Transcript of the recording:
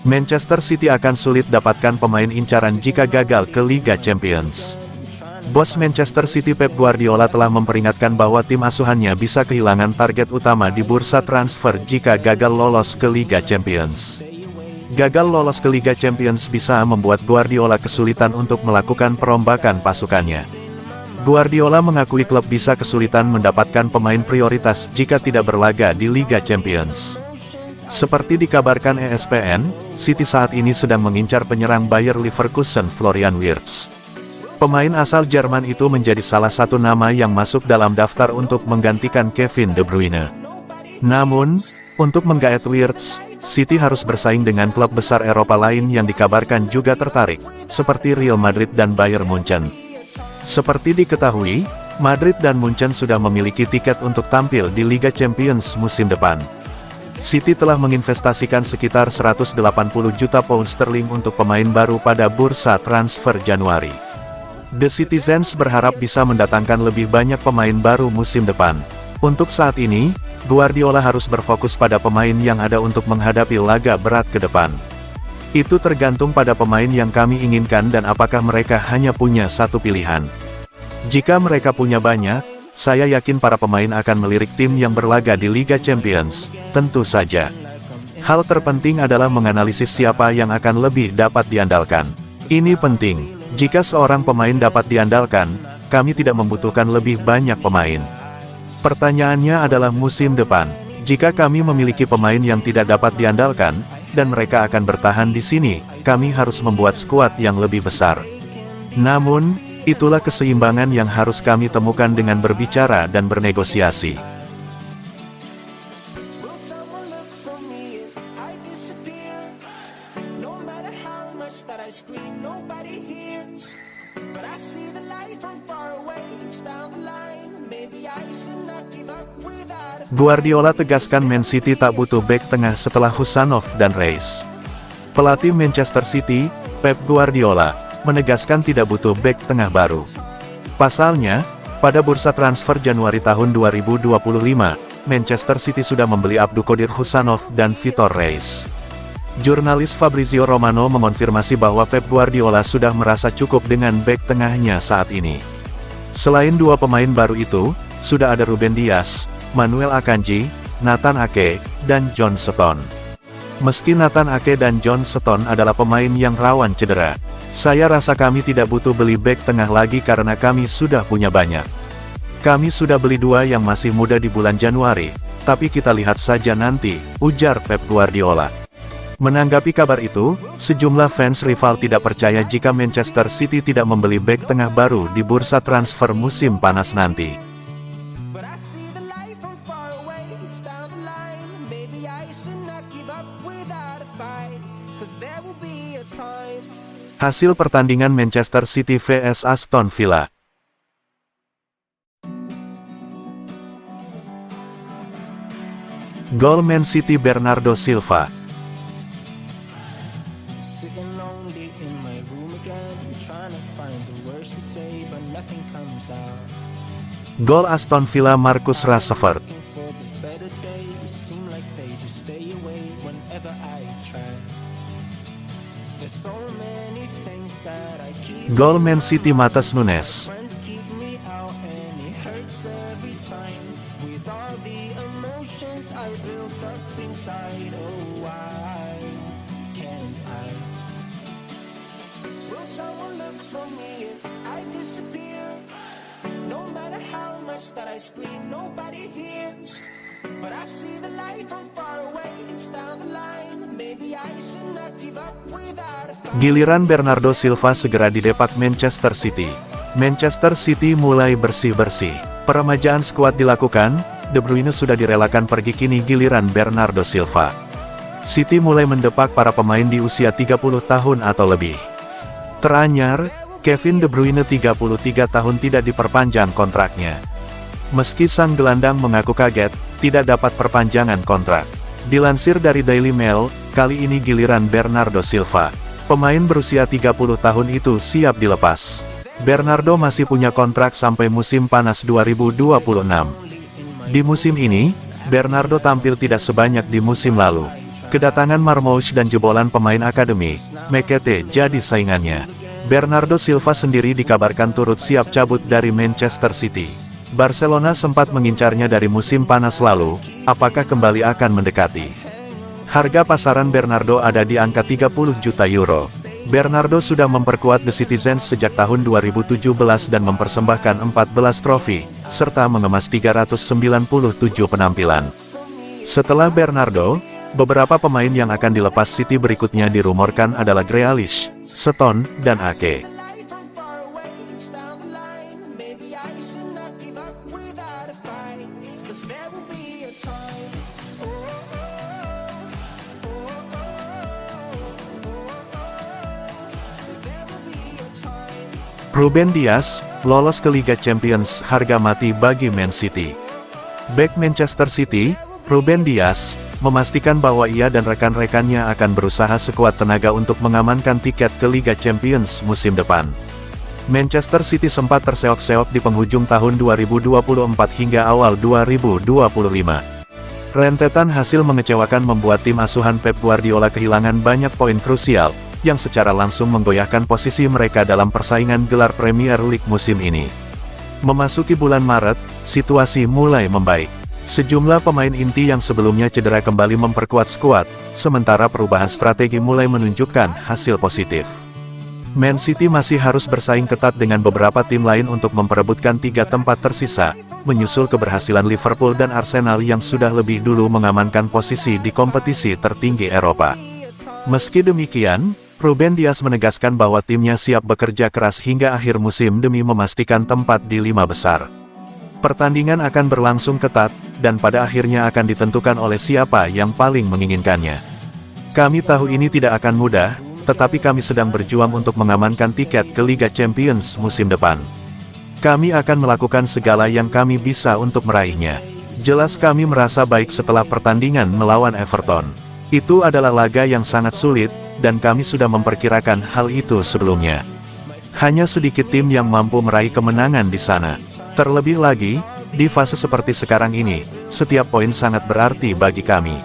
Manchester City akan sulit dapatkan pemain incaran jika gagal ke Liga Champions. Bos Manchester City Pep Guardiola telah memperingatkan bahwa tim asuhannya bisa kehilangan target utama di bursa transfer jika gagal lolos ke Liga Champions. Gagal lolos ke Liga Champions bisa membuat Guardiola kesulitan untuk melakukan perombakan pasukannya. Guardiola mengakui klub bisa kesulitan mendapatkan pemain prioritas jika tidak berlaga di Liga Champions. Seperti dikabarkan ESPN, City saat ini sedang mengincar penyerang Bayer Leverkusen Florian Wirtz. Pemain asal Jerman itu menjadi salah satu nama yang masuk dalam daftar untuk menggantikan Kevin De Bruyne. Namun, untuk menggait Wirtz, City harus bersaing dengan klub besar Eropa lain yang dikabarkan juga tertarik, seperti Real Madrid dan Bayern Munchen. Seperti diketahui, Madrid dan Munchen sudah memiliki tiket untuk tampil di Liga Champions musim depan. City telah menginvestasikan sekitar 180 juta pound sterling untuk pemain baru pada bursa transfer Januari. The Citizens berharap bisa mendatangkan lebih banyak pemain baru musim depan. Untuk saat ini, Guardiola harus berfokus pada pemain yang ada untuk menghadapi laga berat ke depan. Itu tergantung pada pemain yang kami inginkan dan apakah mereka hanya punya satu pilihan. Jika mereka punya banyak, saya yakin para pemain akan melirik tim yang berlaga di Liga Champions, tentu saja. Hal terpenting adalah menganalisis siapa yang akan lebih dapat diandalkan. Ini penting, jika seorang pemain dapat diandalkan, kami tidak membutuhkan lebih banyak pemain. Pertanyaannya adalah musim depan, jika kami memiliki pemain yang tidak dapat diandalkan, dan mereka akan bertahan di sini, kami harus membuat skuad yang lebih besar. Namun, itulah keseimbangan yang harus kami temukan dengan berbicara dan bernegosiasi. Guardiola tegaskan Man City tak butuh bek tengah setelah Husanov dan Reis. Pelatih Manchester City, Pep Guardiola, menegaskan tidak butuh bek tengah baru. Pasalnya, pada bursa transfer Januari tahun 2025, Manchester City sudah membeli Abdulkadir Husanov dan Vitor Reis. Jurnalis Fabrizio Romano mengonfirmasi bahwa Pep Guardiola sudah merasa cukup dengan bek tengahnya saat ini. Selain dua pemain baru itu, sudah ada Ruben Dias, Manuel Akanji, Nathan Ake, dan John Stones. Meski Nathan Ake dan John Stones adalah pemain yang rawan cedera, saya rasa kami tidak butuh beli bek tengah lagi karena kami sudah punya banyak. Kami sudah beli dua yang masih muda di bulan Januari, tapi kita lihat saja nanti, ujar Pep Guardiola. Menanggapi kabar itu, sejumlah fans rival tidak percaya jika Manchester City tidak membeli bek tengah baru di bursa transfer musim panas nanti. Hasil pertandingan Manchester City vs Aston Villa. Gol Man City Bernardo Silva. Gol Aston Villa Marcus Rashford. Gol Man City Matheus Nunes. Giliran Bernardo Silva segera didepak Manchester City. Manchester City mulai bersih-bersih. Peremajaan skuad dilakukan, De Bruyne sudah direlakan pergi, kini giliran Bernardo Silva. City mulai mendepak para pemain di usia 30 tahun atau lebih. Teranyar, Kevin De Bruyne 33 tahun tidak diperpanjang kontraknya. Meski sang gelandang mengaku kaget, tidak dapat perpanjangan kontrak. Dilansir dari Daily Mail, kali ini giliran Bernardo Silva. Pemain berusia 30 tahun itu siap dilepas. Bernardo masih punya kontrak sampai musim panas 2026. Di musim ini, Bernardo tampil tidak sebanyak di musim lalu. Kedatangan Marmoush dan jebolan pemain akademi, Mekete jadi saingannya. Bernardo Silva sendiri dikabarkan turut siap cabut dari Manchester City. Barcelona sempat mengincarnya dari musim panas lalu, apakah kembali akan mendekati? Harga pasaran Bernardo ada di angka 30 juta euro. Bernardo sudah memperkuat The Citizens sejak tahun 2017 dan mempersembahkan 14 trofi, serta mengemas 397 penampilan. Setelah Bernardo, beberapa pemain yang akan dilepas City berikutnya dirumorkan adalah Grealish, Stones, dan Ake. Ruben Dias, lolos ke Liga Champions harga mati bagi Man City. Bek Manchester City, Ruben Dias, memastikan bahwa ia dan rekan-rekannya akan berusaha sekuat tenaga untuk mengamankan tiket ke Liga Champions musim depan. Manchester City sempat terseok-seok di penghujung tahun 2024 hingga awal 2025. Rentetan hasil mengecewakan membuat tim asuhan Pep Guardiola kehilangan banyak poin krusial, yang secara langsung menggoyahkan posisi mereka dalam persaingan gelar Premier League musim ini. Memasuki bulan Maret, situasi mulai membaik. Sejumlah pemain inti yang sebelumnya cedera kembali memperkuat skuad, sementara perubahan strategi mulai menunjukkan hasil positif. Man City masih harus bersaing ketat dengan beberapa tim lain untuk memperebutkan 3 tempat tersisa, menyusul keberhasilan Liverpool dan Arsenal yang sudah lebih dulu mengamankan posisi di kompetisi tertinggi Eropa. Meski demikian, Ruben Dias menegaskan bahwa timnya siap bekerja keras hingga akhir musim demi memastikan tempat di 5 besar. Pertandingan akan berlangsung ketat, dan pada akhirnya akan ditentukan oleh siapa yang paling menginginkannya. Kami tahu ini tidak akan mudah, tetapi kami sedang berjuang untuk mengamankan tiket ke Liga Champions musim depan. Kami akan melakukan segala yang kami bisa untuk meraihnya. Jelas kami merasa baik setelah pertandingan melawan Everton. Itu adalah laga yang sangat sulit, dan kami sudah memperkirakan hal itu sebelumnya. Hanya sedikit tim yang mampu meraih kemenangan di sana. Terlebih lagi, di fase seperti sekarang ini, setiap poin sangat berarti bagi kami.